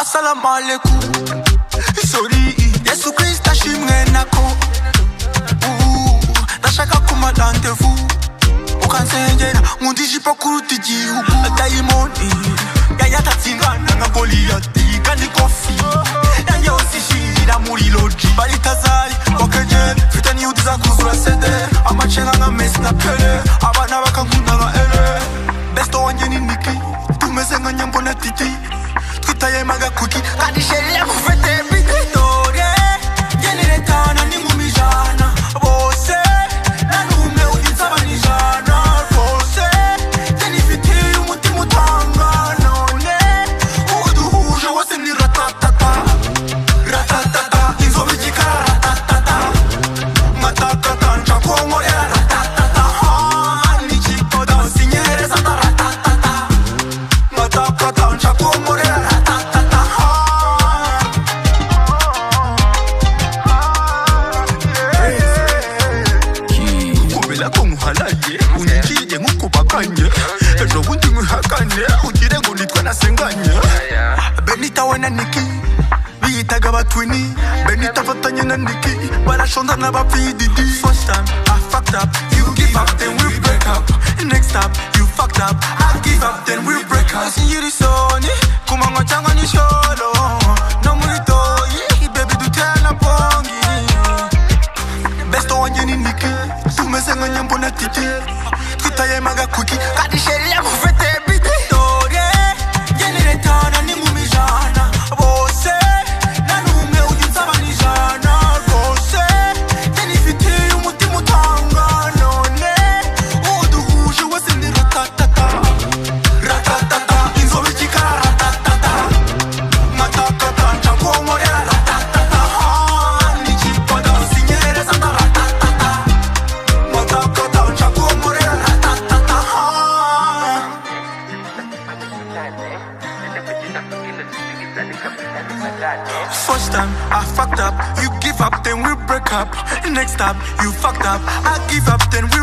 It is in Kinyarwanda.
Salam alaikum. Sorry, Yesu Krista shimwe nako. Ndashaka kuma rendezvous. Ukansengera ngundijipa kuruta igihugu. Dayimoni yayatatsinganwa nka Goliyati kandi kofi yanjye hose ishirira muri loji. Baritazari wakegera mfite niyuti zakuzura sede. Amacenga nka Messi na Pele. Abana bakankunda nka Ele. Besto wanjye ni Niki. Tumeze nka Nyambo na Titi. Twitaye magakuki kandi sheria kufete bitore. Genere tana ni mumijana. Bose na numwe uginsaba nijana. Bose tenifitiye umutima utanga none. Uduhuje wose ni ratatata. Ratatata inzobe igikara ratatata. Matakata ncakomorera ratatata. N'ikigo dansi nyereza ratatata. Matakata ncakomorera. Unyikije nk'ukubakanye ejo bundi mwihakane ugire ngo nitwe nasenganye. Benita we na Niki biyitaga abatwini. Benita afatanye na Niki barashonda n'abapididi. First time I fucked up, you give up then we break up. Next time you fucked up, I give up then we break up. Sinyiri soni kumanywa cyangwa nijoro no muri toyi baby dutera bongi. Besto wanjye ni Niki tumeze nka Nyambo na Titi. Twitaye magakuki kandi sheria kufete bitore. Genere tana ni mumijana. Bose na numwe uginsaba nijana. Bose tenifitiye umutima utanga none. Uduhuje wese ni ratatata. Ratatata inzobe igikara ratatata. Matakata ncakomorera ratatata. N'ikigo dansi nyereza ratatata. Matakata ncakomorera ratatata. First time I fucked up, you give up then we break up. Next time you fucked up, I give up then we